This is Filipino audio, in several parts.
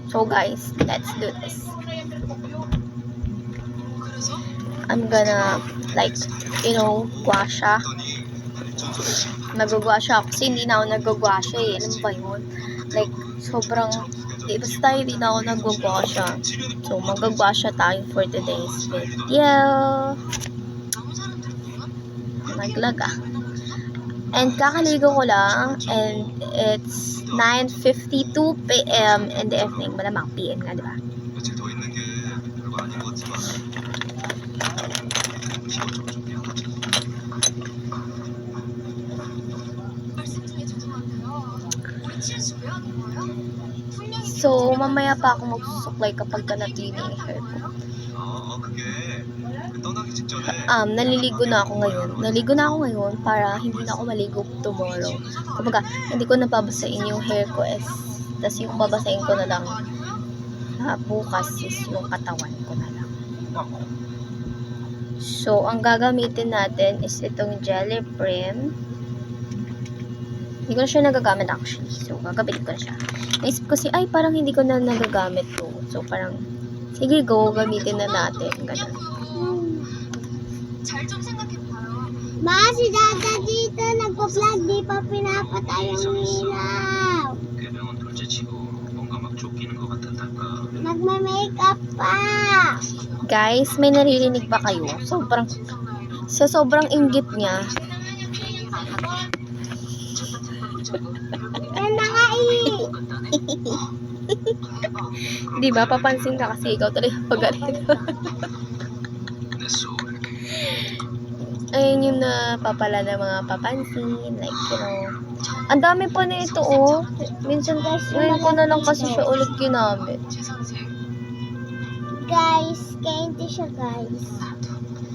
So guys, let's do this. I'm gonna guasha. Nagugwasha ako kasi hindi na ako nagugwasha eh. Alam ba yun? Like, sobrang, basta hindi na ako nagugwasha. So, magugwasha tayo for today's video. Naglag ah. And kakaligo ko lang, and it's 9:52 p.m. in the evening. Malamang PM nga, diba? So, mamaya pa ako magsusuklay kapag natin yung hair ko. Naliligo na ako ngayon. Para hindi na ako maligo tomorrow. Kumbaga, hindi ko nababasain yung hair ko tas yung babasain ko na lang bukas is yung katawan ko na lang. So, ang gagamitin natin is itong Jelly Prim. Hindi ko na siya nagagamit actually. So, gagamitin ko na siya. Naisip ko parang hindi ko na nagagamit to. So, parang, sige go, gamitin na natin. Ganun. Ma, si Dada dito nagpa-vlog, di pa pinapatay ang ilaw. Nagma-makeup pa. Guys, may naririnig ba kayo? Sa sobrang inggit niya. Yan na nga eh. Di ba? Papansin ka kasi ikaw talaga pagalit. Ayun yung napapala ng mga papansin. Like, ang dami pa na ito, oh. Minsan, ngayon ko na lang kasi siya ulit ginamit. Guys, candy siya guys.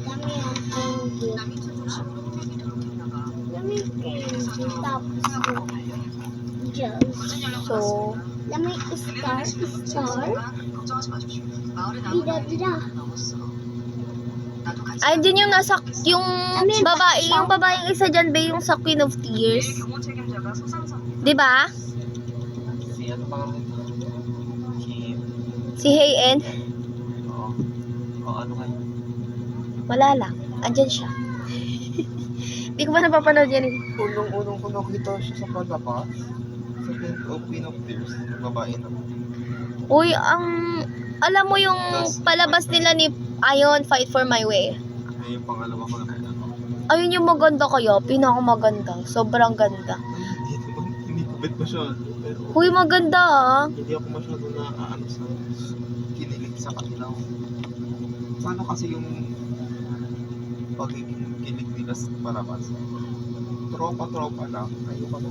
Dami ang candy. Dami candy. Tapos just. So, Dami star. Bida. ay din yung yung babaeng isa dyan ba yung sa Queen of Tears? Diba? Si Hayen? Ano kayo? Wala lang. Andyan siya. Hindi ko pa napapanood yan eh. Unang ko nakita siya sa palabas. Sa Queen of Tears. Babae na. Uy, alam mo yung palabas nila ni Ayon, Fight for My Way. Ay, yung pangalawa ko na Ayun yung maganda kaya. Pinakamaganda. Sobrang ganda. Hindi ko bet masyado. Pero Uy, maganda ah. hindi ako masyado na sa kinilig sa kanila. Paano kasi yung pagiging kilig nila sa palabas? Tropa lang. Ayoko na.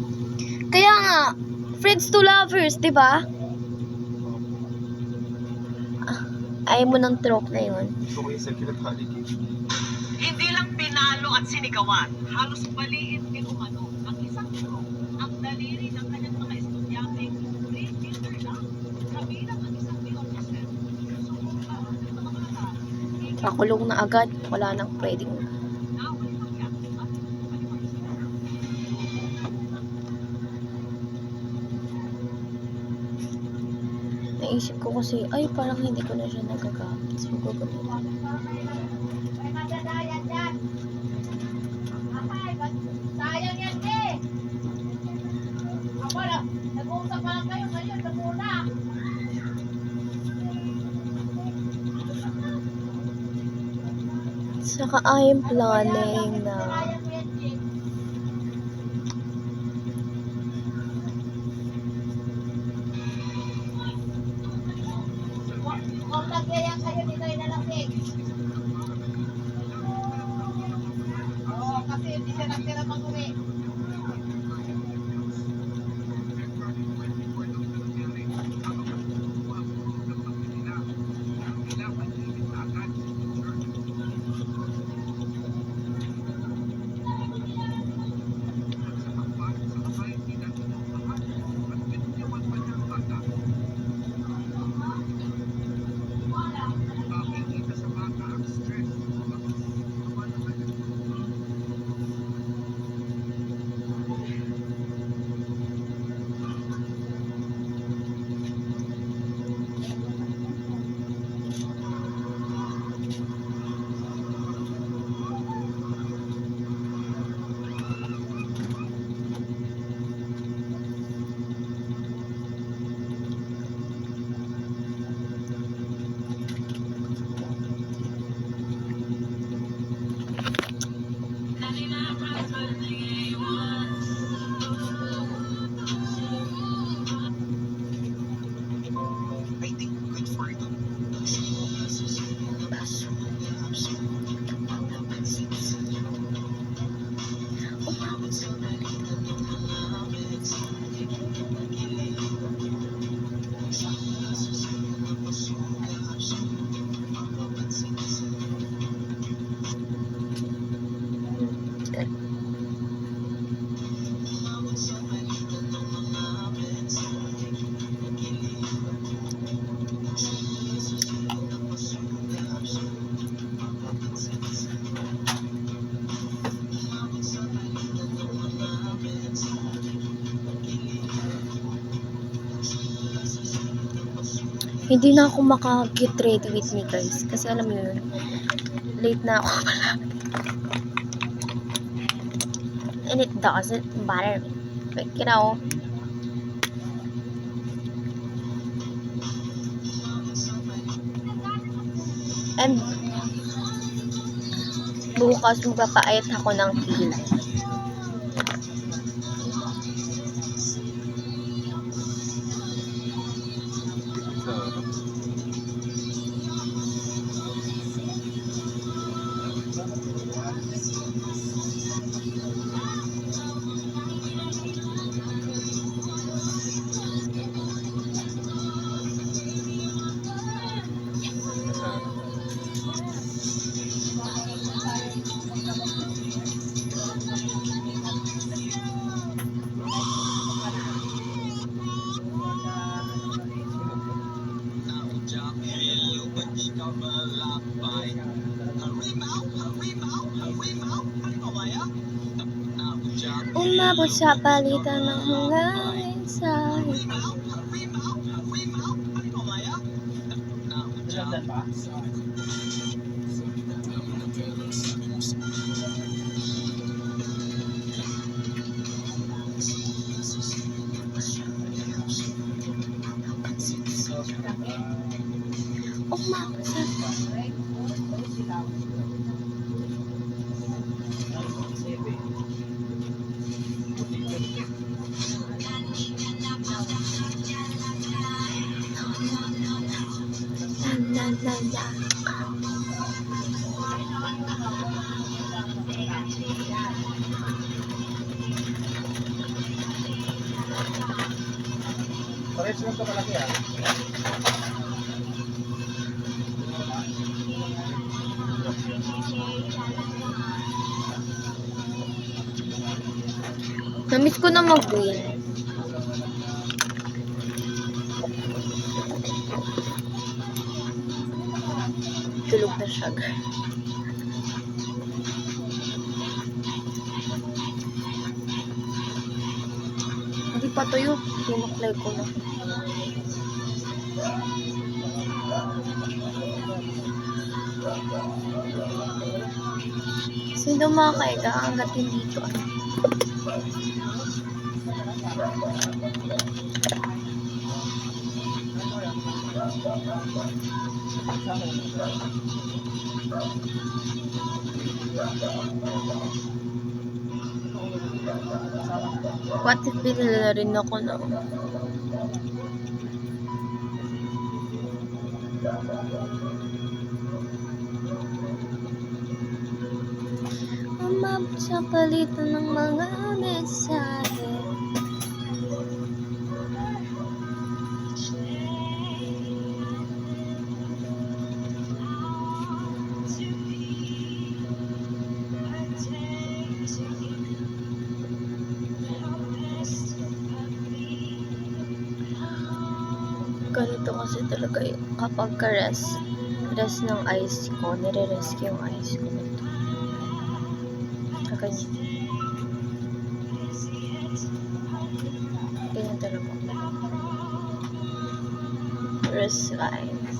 Kaya nga, friends to lovers, di ba? Ayaw mo ng trope na yun. Gusto ko yung secretary. Hindi lang pinalo at sinigawan, halos baliin din umano ang isang guro ang daliri ng kanyang mga estudyanteng pre-kinder lang, kabilang ang isang Leon Joseph. Kakulong na agad. Wala nang pwedeng. Naisip ko kasi, parang hindi ko na siya nagagamit. So, gagamitin. Sayang yan eh. Ako lang, nag-uusap pa lang kayo ngayon, nagmuna. Saka I'm planning na Kung nagyayang kayo dito ay nalasing. Oo, kasi hindi siya nagtira mag-uwi. Hindi na ako maka-get ready with me, guys. Kasi alam mo yun, late na ako pala. And it doesn't matter. Like, you know, and bukas magpapaayat ako ng pilay. Umabot sa palitan ng mga mensahe. Umabot sa la la la. Pares lang ito malaki ah. Namiss ko na mag-win. Tulog na siya, guys. Hindi pa tuyo. Tinuklay ko na. Sino makakaiga hanggat hindi ito ano? What if binila rin ako na umabot sa palitan ng mga mensahe. Ganito kasi talaga yun. Kapag rest ng eyes ko, nire-rest yung eyes ko. Kaganyan. Ganyan talaga. Rest eyes.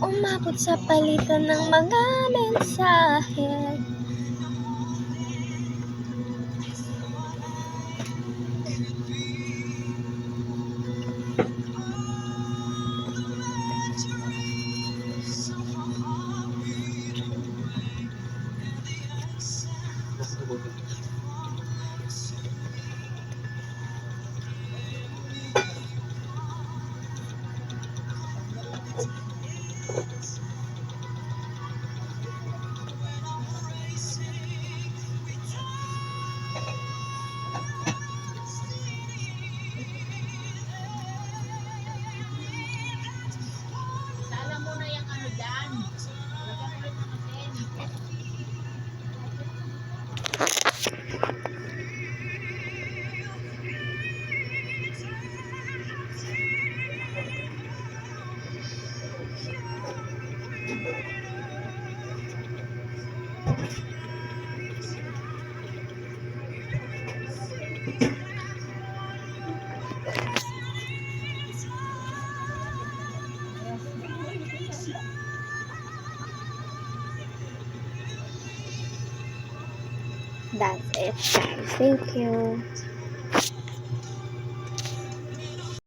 Umabot sa palitan ng mga mensahe. That's it, guys. Thank you.